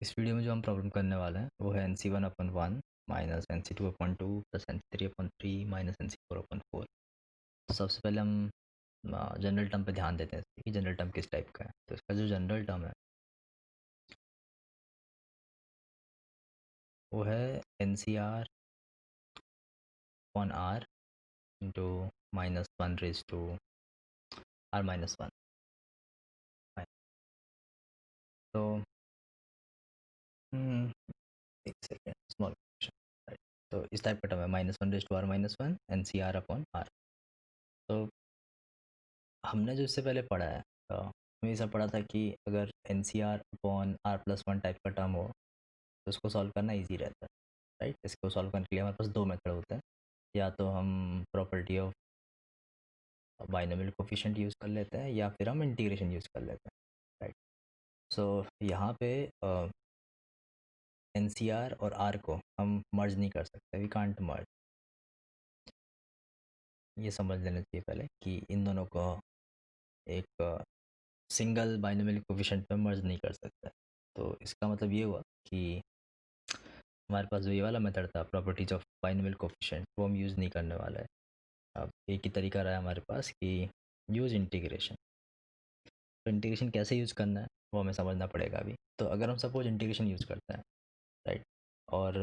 इस वीडियो में जो हम प्रॉब्लम करने वाले हैं वो है NC1/1 minus NC2/2 plus NC3/3 minus NC4/4। तो सबसे पहले हम जनरल टर्म पे ध्यान देते हैं कि जनरल टर्म किस टाइप का है। तो इसका जो जनरल टर्म है वो है NCR/R इंटू -1 R-1। तो एक सेकेंड, स्मॉल राइट। तो इस टाइप का टर्म है -1R-1 NCR/R। तो हमने जो इससे पहले पढ़ा है हमें ऐसा पढ़ा था कि अगर NCR/R+1 टाइप का टर्म हो तो उसको सॉल्व करना इजी रहता है, राइट। इसको सॉल्व करने के लिए हमारे पास दो मेथड होते हैं। या तो हम property of binomial coefficient use कर लेते हैं या फिर हम इंटीग्रेशन यूज़ कर लेते हैं, राइट। सो यहाँ पे NCR और R को हम मर्ज नहीं कर सकते, वी कांट मर्ज। ये समझ लेना चाहिए पहले कि इन दोनों को एक सिंगल बाइनोमियल कोफिशिएंट पे मर्ज नहीं कर सकते। तो इसका मतलब ये हुआ कि हमारे पास जो ये वाला मेथड था प्रॉपर्टीज ऑफ बाइनोमियल कोफिशिएंट वो हम यूज़ नहीं करने वाला है। अब एक ही तरीका रहा है हमारे पास कि यूज़ इंटीग्रेशन। तो इंटीग्रेशन कैसे यूज़ करना है वो हमें समझना पड़ेगा अभी। तो अगर हम सपोज इंटीग्रेशन यूज़ करते हैं, राइट, और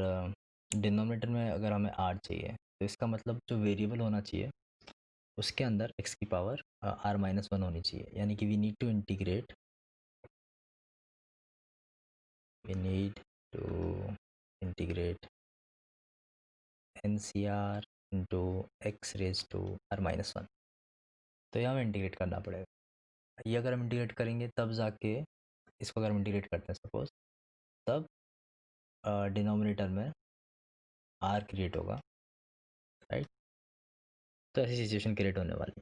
डिनोमिनेटर में अगर हमें आर चाहिए तो इसका मतलब जो वेरिएबल होना चाहिए उसके अंदर एक्स की पावर R-1 होनी चाहिए। यानी कि we need to integrate NCR into x⁻R-1। तो ये हमें इंटीग्रेट करना पड़ेगा। ये अगर हम इंटीग्रेट करेंगे तब जाके इसको अगर हम इंटीग्रेट करते हैं सपोज, तब डिनोमिनेटर में R क्रिएट होगा, राइट। तो ऐसी सिचुएशन क्रिएट होने वाली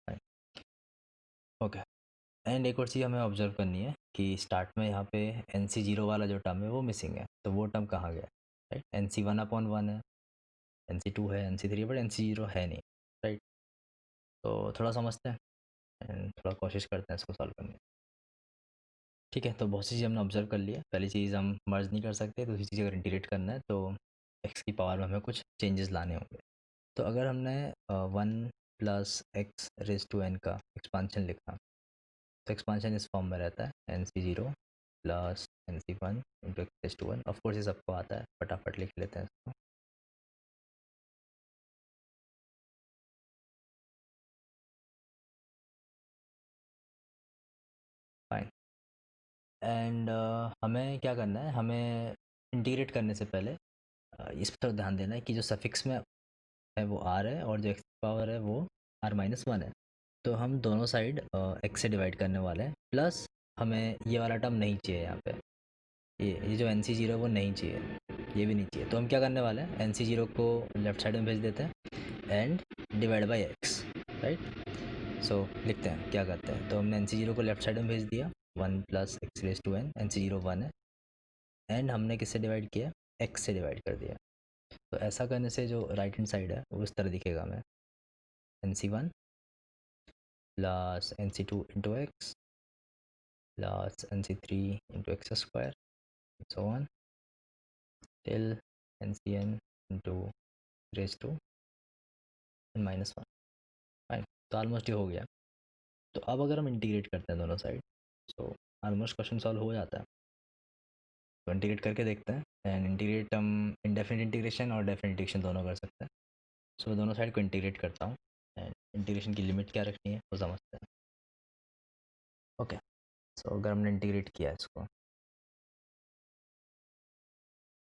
है, ओके। एंड एक और चीज़ हमें ऑब्जर्व करनी है कि स्टार्ट में यहाँ पे NC0 वाला जो टर्म है वो मिसिंग है। तो वो टर्म कहाँ गया, राइट। NC1/1 है, NC2 है, NC3 है, बट NC0 है नहीं, राइट। तो थोड़ा समझते हैं एंड थोड़ा कोशिश करते हैं इसको सॉल्व करने की। ठीक है, तो बहुत सी चीज़ हमने ऑब्जर्व कर लिया। पहली चीज़ हम मर्ज नहीं कर सकते, दूसरी चीज़ अगर इंटीग्रेट करना है तो एक्स की पावर में हमें कुछ चेंजेस लाने होंगे। तो अगर हमने 1 + x⁻n का एक्सपांशन लिखा तो एक्सपांशन इस फॉर्म में रहता है NC0 plus NC1 into x⁻1। Of course ये सबको आता है, फटाफट लिख लेते हैं इसको। फाइन। एंड हमें क्या करना है, हमें इंटीग्रेट करने से पहले इस पर ध्यान देना है कि जो सफिक्स में है वो R है और जो x पावर है वो R-1 है। तो हम दोनों साइड x से डिवाइड करने वाले हैं, प्लस हमें ये वाला टर्म नहीं चाहिए यहाँ पे। ये जो NC0 है वो नहीं चाहिए, ये भी नहीं चाहिए। तो हम क्या करने वाले हैं, NC0 को लेफ्ट साइड में भेज देते हैं and divide by x, right. So लिखते हैं क्या करते हैं। तो हमने NC0 को लेफ्ट साइड में भेज दिया, 1 + x⁻n, NC0 1 है, एंड हमने किससे डिवाइड किया, x से डिवाइड कर दिया। तो ऐसा करने से जो राइट हैंड साइड है वो इस तरह दिखेगा हमें, NC1 plus NC2 into x plus NC3 into x² so on till NCn into (n-1). Fine, तो ऑलमोस्ट ये हो गया। तो अब अगर हम इंटीग्रेट करते हैं दोनों side, so almost question solve हो जाता है। तो इंटीग्रेट करके देखते हैं एंड इंटीग्रेट हम इंडेफिनिट इंटीग्रेशन और डेफिनिट इंटीग्रेशन दोनों कर सकते हैं। सो मैं दोनों साइड को इंटीग्रेट करता हूँ एंड इंटीग्रेशन की लिमिट क्या रखनी है वो समझते हैं, ओके। सो अगर हमने इंटीग्रेट किया इसको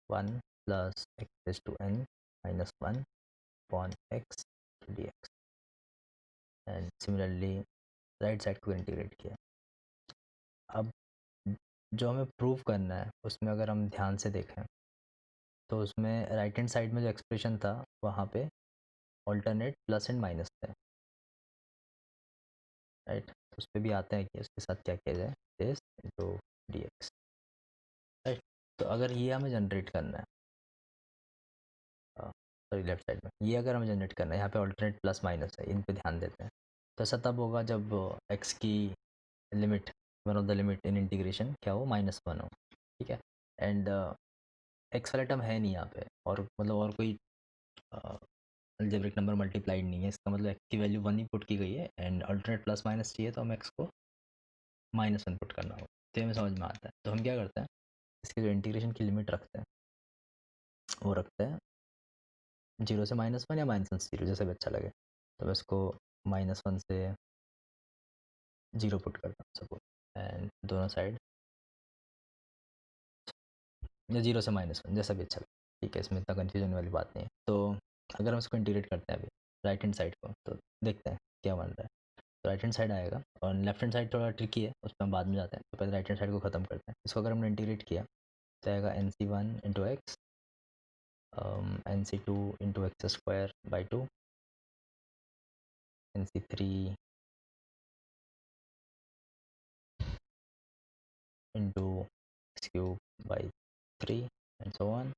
1 + x⁻n-1/x dx and similarly right side को इंटीग्रेट किया। अब जो हमें प्रूव करना है उसमें अगर हम ध्यान से देखें तो उसमें राइट हैंड साइड में जो एक्सप्रेशन था वहाँ पे ऑल्टरनेट प्लस एंड माइनस थे, राइट। तो उस पर भी आते हैं कि उसके साथ क्या किया जाए, दिस इंटू dx, राइट। तो अगर ये हमें जनरेट करना है, सॉरी लेफ्ट साइड में ये अगर हमें जनरेट करना है, यहाँ पे ऑल्टरनेट प्लस माइनस है, इन पे ध्यान देते हैं। तो ऐसा तब होगा जब x की limit, one of the limit in integration क्या हो, -1 हो, ठीक है। एंड एक्स वाला टर्म है नहीं यहाँ पे, और मतलब और कोई अलजेब्रिक नंबर मल्टीप्लाइड नहीं है, इसका मतलब एक्स की वैल्यू 1 ही पुट की गई है एंड अल्टरनेट प्लस माइनस चाहिए तो हम एक्स को -1 पुट करना होगा। तो ये हमें समझ में आता है। तो हम क्या करते हैं, इसकी जो इंटीग्रेशन की लिमिट रखते हैं वो रखते हैं 0 से -1 या -1 से 0, जैसे भी अच्छा लगे। तो मैं इसको -1 से 0 पुट करता हूँ सपोज, एंड दोनों साइड, या 0 से -1, जैसा भी अच्छा लगे। ठीक है, इसमें इतना कन्फ्यूजन वाली बात नहीं है। तो अगर हम इसको इंटीग्रेट करते हैं अभी राइट हैंड साइड को, तो देखते हैं क्या बन रहा है। तो राइट हैंड साइड आएगा, और लेफ्ट हैंड साइड थोड़ा ट्रिकी है, उस पर हम बाद में जाते हैं। तो पहले राइट हैंड साइड को ख़त्म करते हैं। इसको अगर हमने इंटीग्रेट किया तो आएगा NC1 into x, NC2 into x square by 2, NC3 into x cube by 3, and so on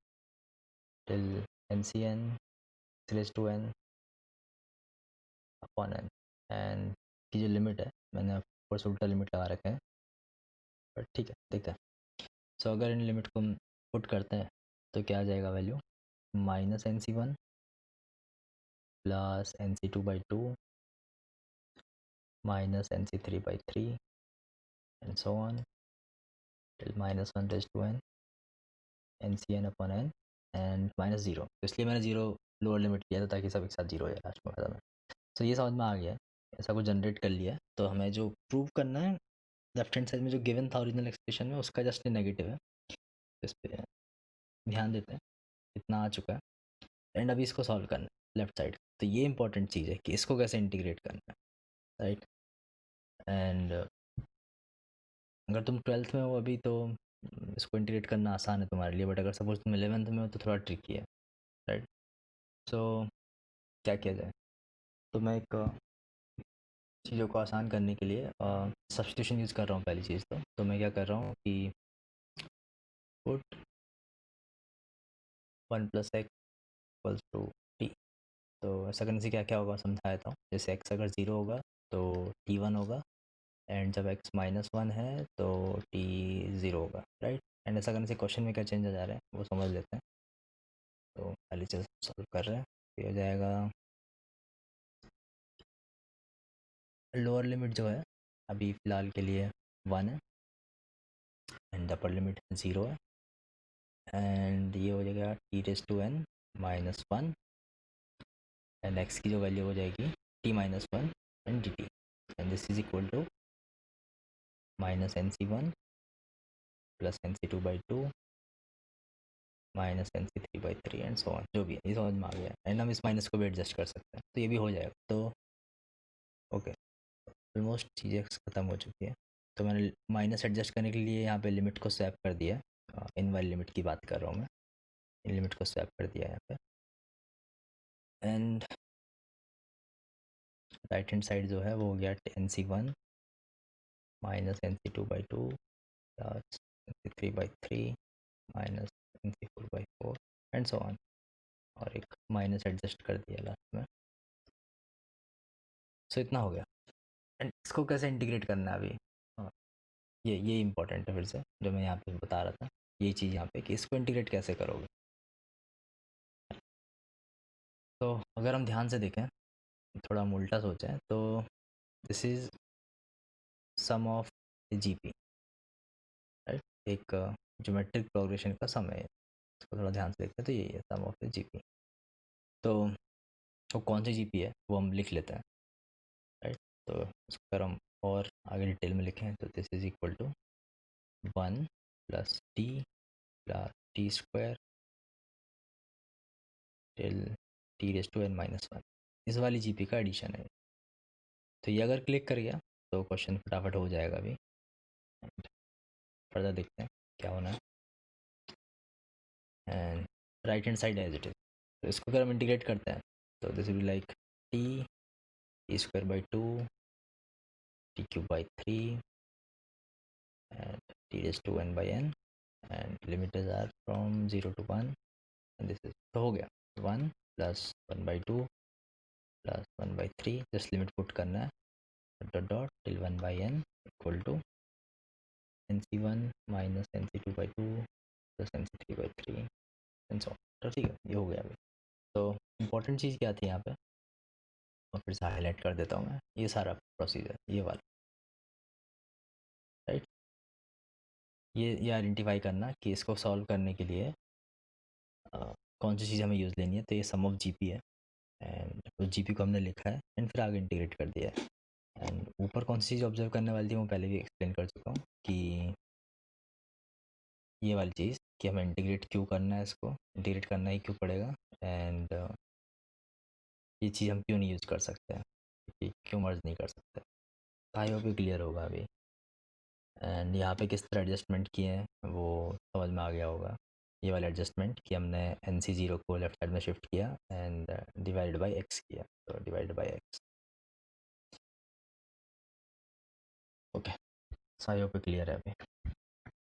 till NCn raise to n upon n। And की जो लिमिट है, मैंने ऊपर से उल्टा लिमिट लगा रखे हैं, बट ठीक है देखते हैं। सो अगर इन लिमिट को हम पुट करते हैं तो क्या आ जाएगा value, -NC1 plus NC2/2 -NC3/3 and so on till -1 raise to n NCn upon n and -0। तो इसलिए मैंने 0 लोअर लिमिट किया था ताकि सब एक साथ 0 हो जाए लास्ट में ख़त्म है। तो ये समझ में आ गया है, ऐसा कुछ जनरेट कर लिया है। तो हमें जो प्रूव करना है, लेफ्ट हैंड साइड में जो गिवन था ओरिजिनल एक्सप्रेशन में, उसका जस्ट नेगेटिव है। इस पे ध्यान देते हैं, इतना आ चुका है। एंड अभी इसको सॉल्व करना है लेफ्ट साइड। तो ये इंपॉर्टेंट चीज़ है कि इसको कैसे इंटीग्रेट करना है, राइट। एंड अगर तुम 12th में हो अभी तो इसको इंटीग्रेट करना आसान है तुम्हारे लिए, बट अगर सपोज तुम 11th में हो तो थोड़ा ट्रिकी है, राइट। सो क्या किया जाए, तो मैं एक चीज़ों को आसान करने के लिए सब्स्टिट्यूशन यूज़ कर रहा हूँ पहली चीज़। तो मैं क्या कर रहा हूँ कि put 1 + x equals to t। तो ऐसा करने से क्या क्या होगा समझाया था। जैसे x अगर 0 होगा तो t 1 होगा, एंड जब x -1 है तो t 0 होगा, राइट। एंड ऐसा करने से क्वेश्चन में क्या चेंज आ जा रहा है वो समझ लेते हैं। तो पहली चीज़ सॉल्व कर रहे हैं, ये हो जाएगा लोअर लिमिट जो है अभी फ़िलहाल के लिए 1 है, एंड अपर लिमिट 0 है, एंड ये हो जाएगा t⁻n -1, एंड x की जो वैल्यू हो जाएगी t-1 and dt, and this is equal to -NC1 plus NC2/2 -NC3/3 and so on, जो भी है ये समझ में आ गया। एंड हम इस माइनस को भी एडजस्ट कर सकते हैं, तो ये भी हो जाएगा। तो ओके, ऑलमोस्ट चीज़ें ख़त्म हो चुकी है। तो मैंने माइनस एडजस्ट करने के लिए यहाँ पे लिमिट को स्वैप कर दिया। इन वाली लिमिट की बात कर रहा हूँ मैं, इन लिमिट को स्वैप कर दिया यहाँ पे। एंड राइट हैंड साइड जो है वो हो गया NC1 -NC2/2 plus NC3/3 -NC4/4 and so on, और एक माइनस एडजस्ट कर दिया लास्ट में। सो इतना हो गया। एंड इसको कैसे इंटीग्रेट करना है अभी, हाँ, ये इंपॉर्टेंट है फिर से, जो मैं यहाँ पे बता रहा था यही चीज़ यहाँ पे कि इसको इंटीग्रेट कैसे करोगे। तो अगर हम ध्यान से देखें, थोड़ा हम उल्टा सोचें, तो this is sum of GP, right. एक ज्योमेट्रिक प्रोग्रेशन का सम है, इसको थोड़ा ध्यान से देखते हैं। तो यही है सम ऑफ GP। तो वो कौन सी GP है वो हम लिख लेते हैं, राइट। तो इसको अगर हम और आगे डिटेल में लिखें तो this is equal to 1 + t plus t² till t⁻n-1, इस वाली GP का एडिशन है। तो ये अगर क्लिक कर गया तो क्वेश्चन फटाफट हो जाएगा अभी। फर्दर देखते हैं क्या होना है। And right hand side as it is, तो इसको अगर हम इंटीग्रेट करते हैं तो this will be like t² 2 t³ 3 and t⁻n/n, and limiters are from 0 to 1, and this is तो हो गया 1 + 1/2 + 1/3, जस्ट लिमिट पुट करना है, dot dot till 1/n equal to NC1 - NC2/2 important चीज़ क्या थी यहाँ पे, और फिर से हाईलाइट कर देता हूँ मैं, ये सारा प्रोसीजर ये वाला, राइट। ये आइडेंटिफाई करना कि इसको सॉल्व करने के लिए कौन सी चीज़ हमें यूज़ लेनी है। तो ये सम ऑफ जीपी है, एंड उस जीपी को हमने लिखा है एंड फिर आगे इंटीग्रेट कर दिया है। एंड ऊपर कौन सी चीज़ ऑब्जर्व करने वाली थी वो पहले भी एक्सप्लेन कर चुका हूँ कि ये वाली चीज़ कि हमें इंटीग्रेट क्यों करना है, इसको इंटीग्रेट करना ही क्यों पड़ेगा, एंड ये चीज़ हम क्यों नहीं यूज़ कर सकते हैं, कि क्यों मर्ज नहीं कर सकते। आई होप ये क्लियर होगा अभी। एंड यहाँ पे किस तरह एडजस्टमेंट किए हैं वो समझ में आ गया होगा। ये वाला एडजस्टमेंट कि हमने एन सी ज़ीरो को लेफ्ट साइड में शिफ्ट किया एंड डिवाइडेड बाई एक्स किया, तो divided by x. Okay, I hope ये क्लियर है अभी।